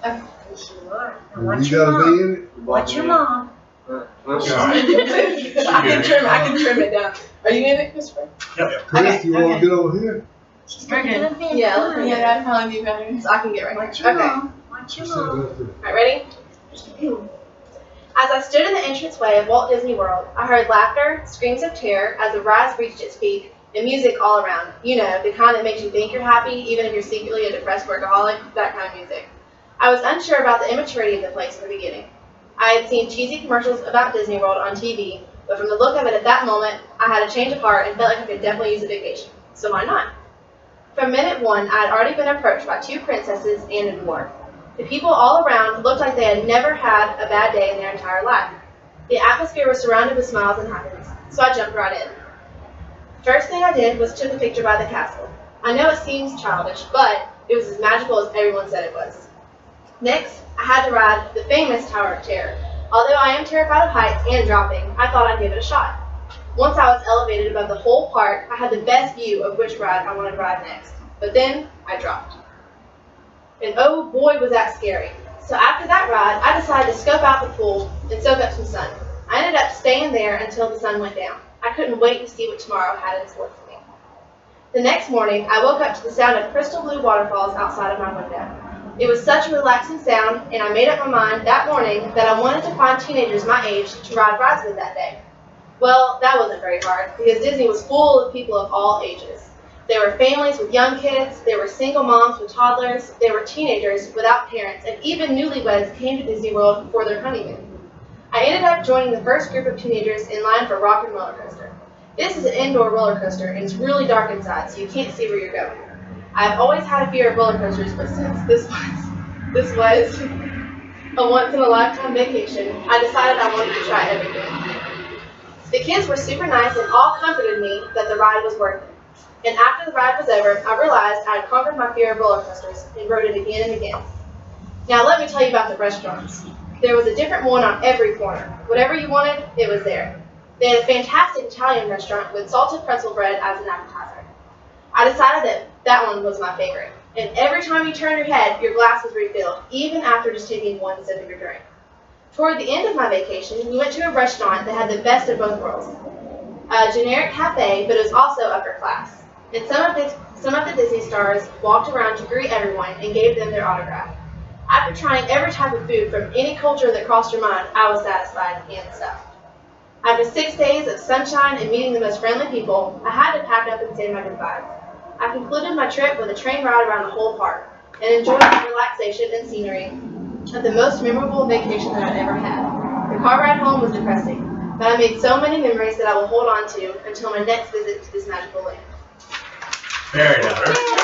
Okay. You gotta be in it. What's your mom? I I can trim it down. Are you in it, Christopher? Yep. Chris, you wanna get over here? We're good. Yeah, that'd probably be better. So I can get right What's here. your Okay. mom? What's your Sit mom? right there. Alright, ready? As I stood in the entranceway of Walt Disney World, I heard laughter, screams of terror as the ride reached its peak, and music all around. You know, the kind that makes you think you're happy, even if you're secretly a depressed workaholic, that kind of music. I was unsure about the immaturity of the place in the beginning. I had seen cheesy commercials about Disney World on TV, but from the look of it at that moment, I had a change of heart and felt like I could definitely use a vacation. So why not? From minute one, I had already been approached by 2 princesses and a dwarf. The people all around looked like they had never had a bad day in their entire life. The atmosphere was surrounded with smiles and happiness, so I jumped right in. First thing I did was took a picture by the castle. I know it seems childish, but it was as magical as everyone said it was. Next, I had to ride the famous Tower of Terror. Although I am terrified of heights and dropping, I thought I'd give it a shot. Once I was elevated above the whole park, I had the best view of which ride I wanted to ride next. But then, I dropped. And oh boy was that scary. So after that ride, I decided to scope out the pool and soak up some sun. I ended up staying there until the sun went down. I couldn't wait to see what tomorrow had in store for me. The next morning, I woke up to the sound of crystal blue waterfalls outside of my window. It was such a relaxing sound, and I made up my mind that morning that I wanted to find teenagers my age to ride rides with that day. Well, that wasn't very hard, because Disney was full of people of all ages. There were families with young kids, there were single moms with toddlers, there were teenagers without parents, and even newlyweds came to Disney World for their honeymoon. I ended up joining the first group of teenagers in line for Rock and Roller Coaster. This is an indoor roller coaster, and it's really dark inside, so you can't see where you're going. I've always had a fear of roller coasters, but since this was a once-in-a-lifetime vacation, I decided I wanted to try everything. The kids were super nice and all comforted me that the ride was worth it. And after the ride was over, I realized I had conquered my fear of roller coasters and rode it again and again. Now let me tell you about the restaurants. There was a different one on every corner. Whatever you wanted, it was there. They had a fantastic Italian restaurant with salted pretzel bread as an appetizer. I decided that one was my favorite. And every time you turned your head, your glass was refilled, even after just taking one sip of your drink. Toward the end of my vacation, we went to a restaurant that had the best of both worlds. A generic cafe, but it was also upper class. And some of the Disney stars walked around to greet everyone and gave them their autograph. After trying every type of food from any culture that crossed your mind, I was satisfied and stuffed. After 6 days of sunshine and meeting the most friendly people, I had to pack up and say my goodbyes. I concluded my trip with a train ride around the whole park and enjoyed the relaxation and scenery of the most memorable vacation that I'd ever had. The car ride home was depressing, but I made so many memories that I will hold on to until my next visit to this magical land. Very nice.